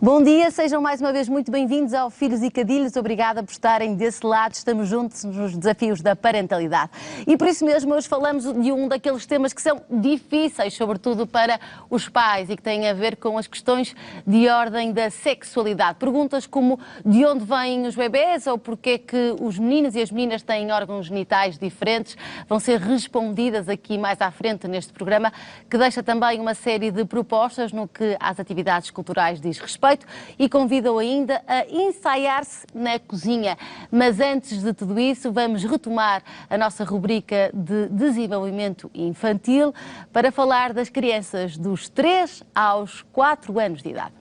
Bom dia, sejam mais uma vez muito bem-vindos ao Filhos e Cadilhos. Obrigada por estarem desse lado. Estamos juntos nos desafios da parentalidade. E por isso mesmo hoje falamos de um daqueles temas que são difíceis, sobretudo para os pais, e que têm a ver com as questões de ordem da sexualidade. Perguntas como de onde vêm os bebés ou porque é que os meninos e as meninas têm órgãos genitais diferentes vão ser respondidas aqui mais à frente neste programa, que deixa também uma série de propostas no que às atividades culturais diz respeito. E convidam ainda a ensaiar-se na cozinha. Mas antes de tudo isso, vamos retomar a nossa rubrica de desenvolvimento infantil para falar das crianças dos 3 aos 4 anos de idade.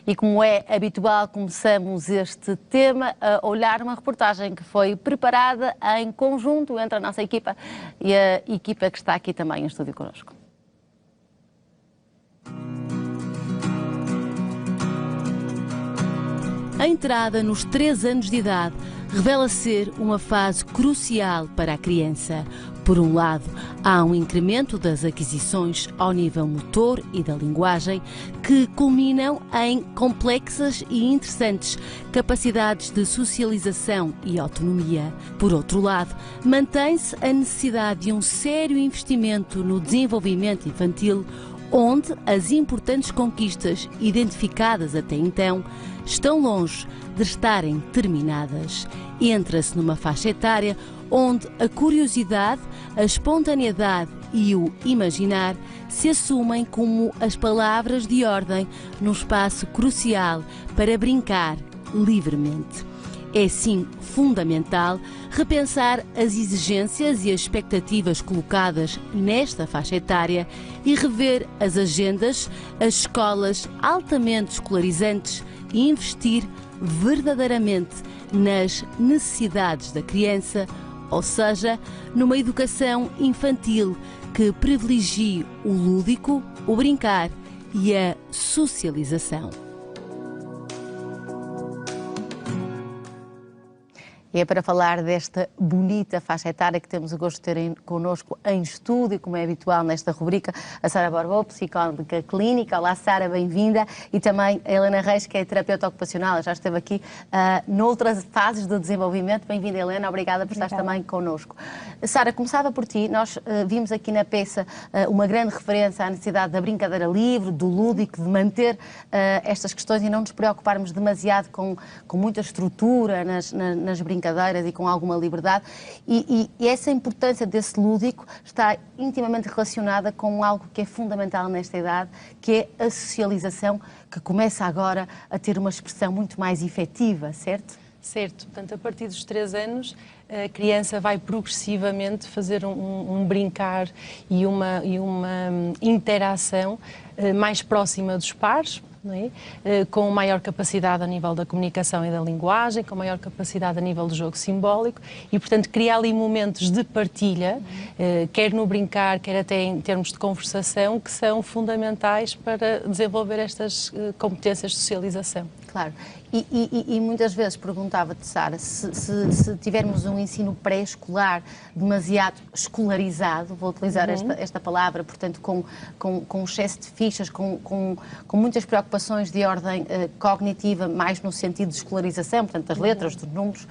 E como é habitual, começamos este tema a olhar uma reportagem que foi preparada em conjunto entre a nossa equipa e a equipa que está aqui também em estúdio connosco. A entrada nos 3 anos de idade revela ser uma fase crucial para a criança. Por um lado, há um incremento das aquisições ao nível motor e da linguagem que culminam em complexas e interessantes capacidades de socialização e autonomia. Por outro lado, mantém-se a necessidade de um sério investimento no desenvolvimento infantil, onde as importantes conquistas identificadas até então estão longe de estarem terminadas. Entra-se numa faixa etária onde a curiosidade, a espontaneidade e o imaginar se assumem como as palavras de ordem num espaço crucial para brincar livremente. É, sim, fundamental repensar as exigências e as expectativas colocadas nesta faixa etária e rever as agendas, as escolas altamente escolarizantes e investir verdadeiramente nas necessidades da criança, ou seja, numa educação infantil que privilegie o lúdico, o brincar e a socialização. E é para falar desta bonita faixa etária que temos o gosto de ter connosco em estúdio, como é habitual nesta rubrica, a Sara Borbó, psicóloga clínica. Olá, Sara, bem-vinda. E também a Helena Reis, que é terapeuta ocupacional. Ela já esteve aqui noutras fases do desenvolvimento. Bem-vinda, Helena. Obrigada por estar também connosco. Sara, começava por ti. Nós vimos aqui na peça uma grande referência à necessidade da brincadeira livre, do lúdico, de manter estas questões e não nos preocuparmos demasiado com muita estrutura nas brincadeiras e com alguma liberdade, e essa importância desse lúdico está intimamente relacionada com algo que é fundamental nesta idade, que é a socialização, que começa agora a ter uma expressão muito mais efetiva, certo? Certo. Portanto, a partir dos 3 anos, a criança vai progressivamente fazer um brincar e uma interação mais próxima dos pares, não é? Com maior capacidade a nível da comunicação e da linguagem, com maior capacidade a nível do jogo simbólico e, portanto, criar ali momentos de partilha, quer no brincar, quer até em termos de conversação, que são fundamentais para desenvolver estas competências de socialização. Claro. E muitas vezes perguntava-te, Sara, se tivermos um ensino pré-escolar demasiado escolarizado, vou utilizar esta palavra, portanto, com excesso de fichas, com muitas preocupações de ordem cognitiva, mais no sentido de escolarização, portanto, das letras, dos números,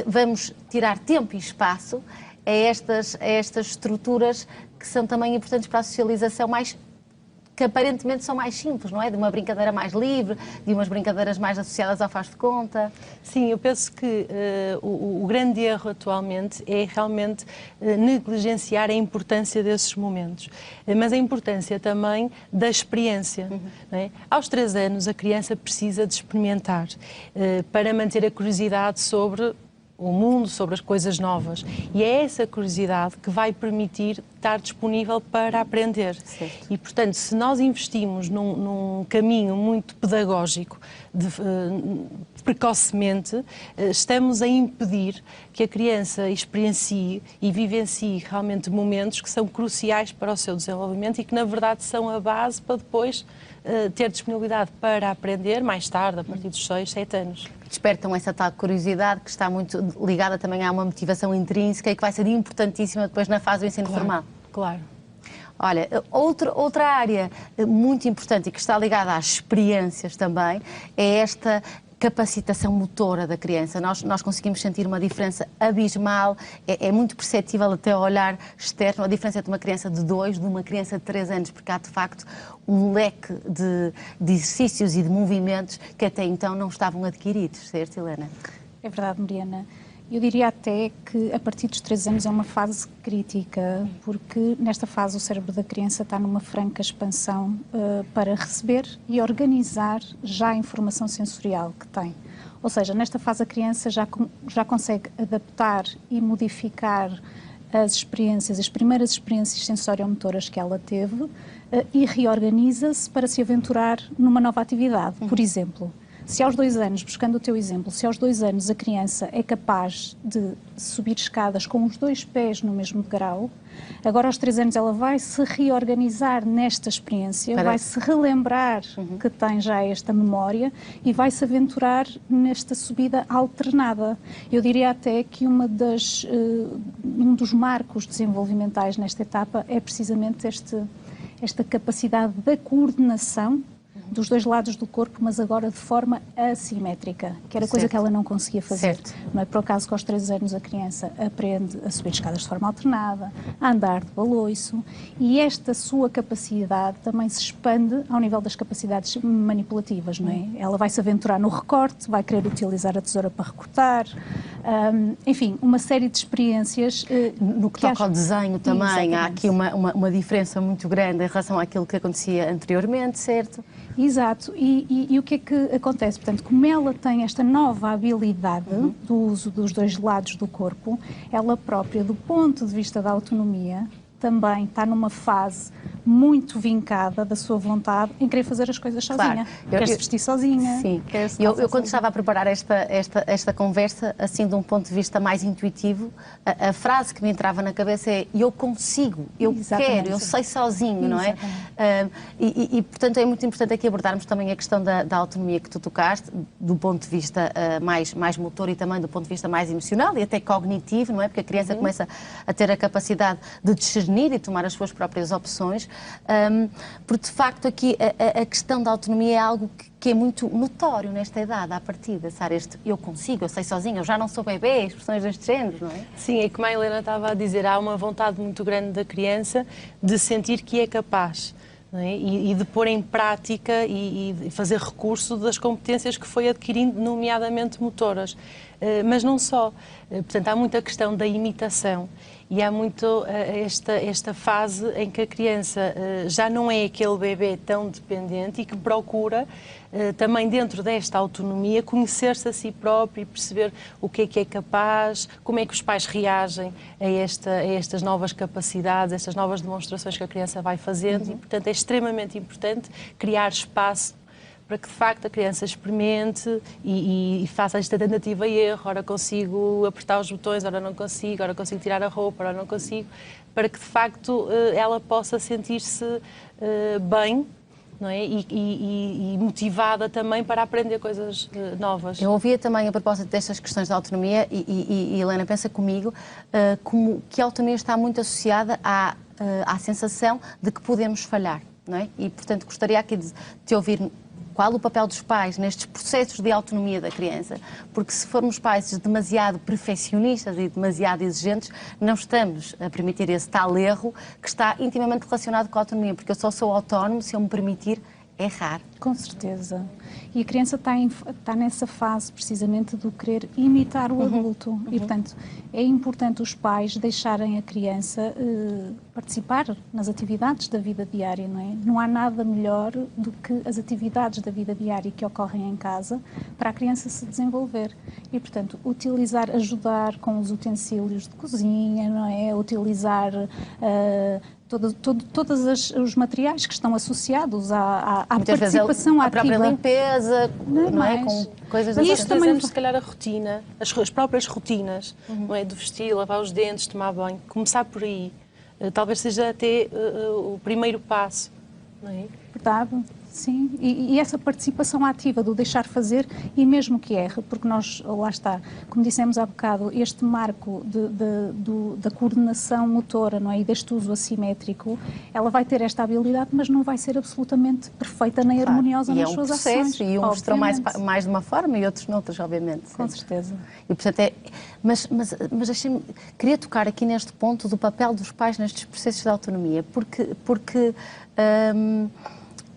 vamos tirar tempo e espaço a estas estruturas que são também importantes para a socialização que aparentemente são mais simples, não é? De uma brincadeira mais livre, de umas brincadeiras mais associadas ao faz de conta. Sim, eu penso que o grande erro atualmente é realmente negligenciar a importância desses momentos, mas a importância também da experiência. Não é? Aos 3 anos a criança precisa de experimentar para manter a curiosidade sobre o mundo, sobre as coisas novas. E é essa curiosidade que vai permitir estar disponível para aprender. Certo. E, portanto, se nós investimos num caminho muito pedagógico precocemente, estamos a impedir que a criança experiencie e vivencie realmente momentos que são cruciais para o seu desenvolvimento e que, na verdade, são a base para depois ter disponibilidade para aprender mais tarde, a partir dos 6, 7 anos. Despertam essa tal curiosidade que está muito ligada também a uma motivação intrínseca e que vai ser importantíssima depois na fase do ensino formal. Claro. Olha, outra área muito importante e que está ligada às experiências também é esta capacitação motora da criança. Nós conseguimos sentir uma diferença abismal, é muito perceptível até ao olhar externo, a diferença entre uma criança de 2 de uma criança de 3 anos, porque há de facto um leque de exercícios e de movimentos que até então não estavam adquiridos, certo, Helena? É verdade, Mariana. Eu diria até que a partir dos 3 anos é uma fase crítica, porque nesta fase o cérebro da criança está numa franca expansão para receber e organizar já a informação sensorial que tem. Ou seja, nesta fase a criança já consegue adaptar e modificar as experiências, as primeiras experiências sensoriomotoras que ela teve e reorganiza-se para se aventurar numa nova atividade. Por exemplo, se aos 2 anos, buscando o teu exemplo, se aos 2 anos a criança é capaz de subir escadas com os 2 pés no mesmo degrau, agora aos 3 anos ela vai se reorganizar nesta experiência, vai se relembrar que tem já esta memória e vai se aventurar nesta subida alternada. Eu diria até que um dos marcos desenvolvimentais nesta etapa é precisamente esta capacidade da coordenação dos 2 lados do corpo, mas agora de forma assimétrica, que era coisa que ela não conseguia fazer. Certo. Não é por acaso que aos 3 anos a criança aprende a subir escadas de forma alternada, a andar de baloiço, e esta sua capacidade também se expande ao nível das capacidades manipulativas, não é? Ela vai se aventurar no recorte, vai querer utilizar a tesoura para recortar, enfim, uma série de experiências. No que toca ao desenho também, há aqui uma diferença muito grande em relação àquilo que acontecia anteriormente, certo? Exato, e o que é que acontece? Portanto, como ela tem esta nova habilidade do uso dos 2 lados do corpo, ela própria, do ponto de vista da autonomia, também está numa fase muito vincada da sua vontade em querer fazer as coisas sozinha. Claro. Quer se vestir sozinha. Sim. Eu quando estava a preparar esta conversa, assim de um ponto de vista mais intuitivo, a frase que me entrava na cabeça é: eu consigo, eu quero, eu sei sozinho, não é? E portanto é muito importante aqui abordarmos também a questão da autonomia que tu tocaste, do ponto de vista mais motor e também do ponto de vista mais emocional e até cognitivo, não é? Porque a criança começa a ter a capacidade de discernir e tomar as suas próprias opções. Porque de facto aqui a questão da autonomia é algo que é muito notório nesta idade, à partida, eu consigo, eu sei sozinho, eu já não sou bebê, expressões deste género, não é? Sim, é como a Helena estava a dizer, há uma vontade muito grande da criança de sentir que é capaz. Não é? E de pôr em prática e fazer recurso das competências que foi adquirindo, nomeadamente motoras. Mas não só. Portanto, há muita questão da imitação e há muito esta fase em que a criança já não é aquele bebê tão dependente e que procura, também dentro desta autonomia, conhecer-se a si próprio e perceber o que é capaz, como é que os pais reagem a estas novas capacidades, estas novas demonstrações que a criança vai fazendo e, portanto, é extremamente importante criar espaço para que, de facto, a criança experimente e faça esta tentativa e erro. Ora consigo apertar os botões, ora não consigo, ora consigo tirar a roupa, ora não consigo, para que, de facto, ela possa sentir-se bem, não é? E motivada também para aprender coisas novas. Eu ouvia também a propósito destas questões da autonomia e Helena, pensa comigo, como que a autonomia está muito associada à sensação de que podemos falhar, não é? E, portanto, gostaria aqui de te ouvir qual o papel dos pais nestes processos de autonomia da criança, porque se formos pais demasiado perfeccionistas e demasiado exigentes, não estamos a permitir esse tal erro que está intimamente relacionado com a autonomia, porque eu só sou autónomo se eu me permitir errar. Com certeza. E a criança está nessa fase precisamente do querer imitar o adulto. E, portanto, é importante os pais deixarem a criança participar nas atividades da vida diária, não é? Não há nada melhor do que as atividades da vida diária que ocorrem em casa para a criança se desenvolver. E, portanto, ajudar com os utensílios de cozinha, não é? Utilizar todos os materiais que estão associados à muitas participação vezes a ativa. própria limpeza, não é? Com coisas Mas assim. isto também, se calhar a rotina, as próprias rotinas, não é? Do vestir, lavar os dentes, tomar banho, começar por aí. Talvez seja até o primeiro passo, não é? verdade, sim. E essa participação ativa do deixar fazer, e mesmo que erre, porque nós, lá está, como dissemos há bocado, este marco da coordenação motora, não é? E deste uso assimétrico, ela vai ter esta habilidade, mas não vai ser absolutamente perfeita nem harmoniosa nas suas ações. E é um processo, e uns terão mais de uma forma e outros noutras, obviamente. Com certeza. E, portanto, mas queria tocar aqui neste ponto do papel dos pais nestes processos de autonomia, porque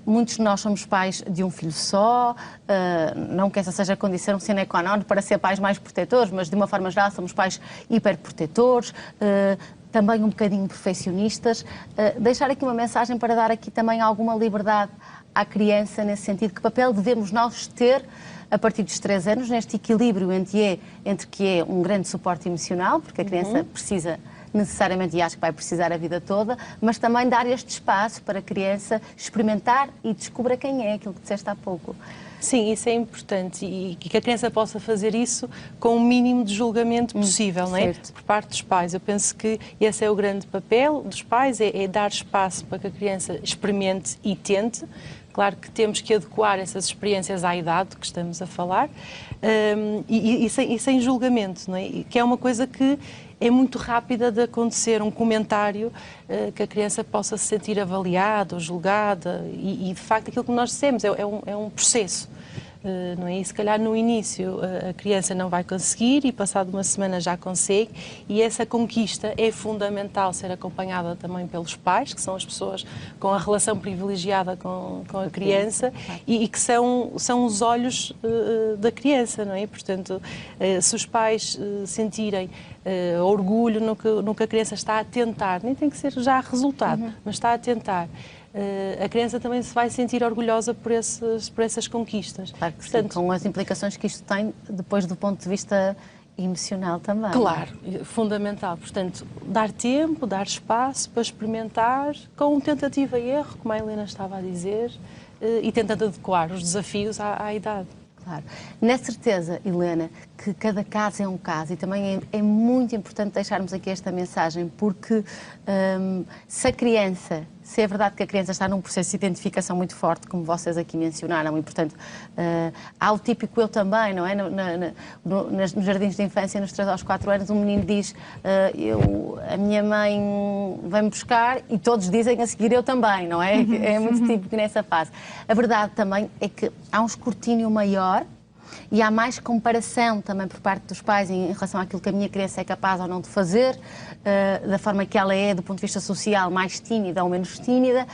muitos de nós somos pais de um filho só, não que essa seja a condição sine qua non para ser pais mais protetores, mas de uma forma geral somos pais hiperprotetores, também um bocadinho perfeccionistas. Deixar aqui uma mensagem para dar aqui também alguma liberdade à criança nesse sentido, que papel devemos nós ter a partir dos 3 anos, neste equilíbrio entre que é um grande suporte emocional, porque a criança precisa necessariamente, e acho que vai precisar a vida toda, mas também dar este espaço para a criança experimentar e descobrir quem é, aquilo que disseste há pouco. Sim, isso é importante e que a criança possa fazer isso com o mínimo de julgamento possível, não é? Por parte dos pais. Eu penso que esse é o grande papel dos pais, é dar espaço para que a criança experimente e tente. Claro que temos que adequar essas experiências à idade que estamos a falar e sem julgamento, não é? Que é uma coisa que é muito rápida de acontecer, um comentário que a criança possa se sentir avaliada ou julgada e de facto aquilo que nós dissemos é um processo. Não é? E se calhar no início a criança não vai conseguir e passado uma semana já consegue, e essa conquista é fundamental ser acompanhada também pelos pais, que são as pessoas com a relação privilegiada com a criança e que são os olhos da criança, não é? Portanto, se os pais sentirem orgulho no que a criança está a tentar, nem tem que ser já resultado, mas está a tentar, a criança também se vai sentir orgulhosa por essas conquistas. Claro que portanto, sim, com as implicações que isto tem depois do ponto de vista emocional também. Claro, fundamental. Portanto, dar tempo, dar espaço para experimentar com tentativa e erro, como a Helena estava a dizer, e tentando adequar os desafios à idade. Claro. Na certeza, Helena, que cada caso é um caso e também é muito importante deixarmos aqui esta mensagem, porque se é verdade que a criança está num processo de identificação muito forte, como vocês aqui mencionaram, e portanto há o típico eu também, não é? Nos jardins de infância, nos 3 aos 4 anos, um menino diz a minha mãe vem-me buscar e todos dizem a seguir eu também, não é? É muito típico nessa fase. A verdade também é que há um escrutínio maior e há mais comparação também por parte dos pais em relação àquilo que a minha criança é capaz ou não de fazer, da forma que ela é do ponto de vista social, mais tímida ou menos tímida,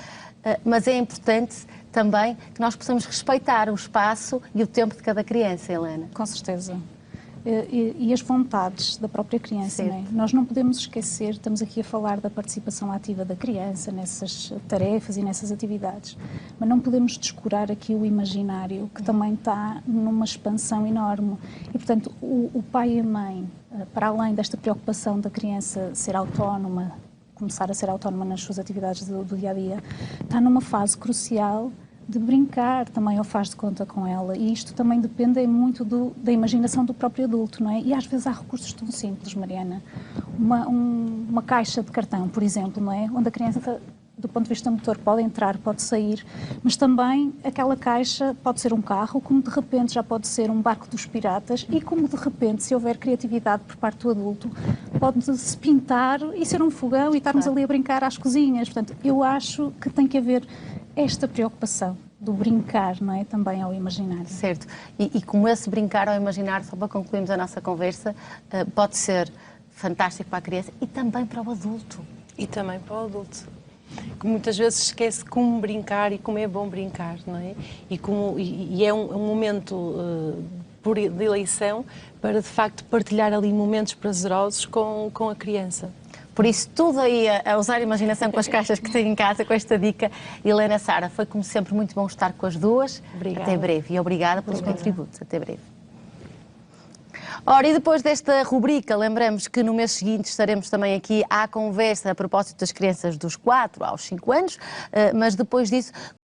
mas é importante também que nós possamos respeitar o espaço e o tempo de cada criança, Helena. Com certeza. E as vontades da própria criança, não é? Nós não podemos esquecer, estamos aqui a falar da participação ativa da criança nessas tarefas e nessas atividades, mas não podemos descurar aqui o imaginário, que também está numa expansão enorme. E, portanto, o pai e a mãe, para além desta preocupação da criança ser autónoma, começar a ser autónoma nas suas atividades do dia-a-dia, está numa fase crucial de brincar também, ou faz de conta com ela, e isto também depende muito da imaginação do próprio adulto, não é? E às vezes há recursos tão simples, Mariana, uma caixa de cartão, por exemplo, não é? Onde a criança, do ponto de vista motor, pode entrar, pode sair, mas também aquela caixa pode ser um carro, como de repente já pode ser um barco dos piratas, e como de repente, se houver criatividade por parte do adulto, pode-se pintar e ser um fogão e estarmos ali a brincar às cozinhas. Portanto, eu acho que tem que haver esta preocupação do brincar, não é? Também ao imaginário. Certo. E como esse brincar ao imaginar, só para concluirmos a nossa conversa, pode ser fantástico para a criança e também para o adulto. E também para o adulto. Que muitas vezes esquece como brincar e como é bom brincar, não é? E é um momento de eleição para, de facto, partilhar ali momentos prazerosos com a criança. Por isso, tudo aí a usar a imaginação com as caixas que tem em casa, com esta dica. Helena, Sara, foi como sempre muito bom estar com as duas. Obrigada. Até breve e obrigada pelos contributos. Até breve. Ora, e depois desta rubrica, lembramos que no mês seguinte estaremos também aqui à conversa a propósito das crianças dos 4 aos 5 anos, mas depois disso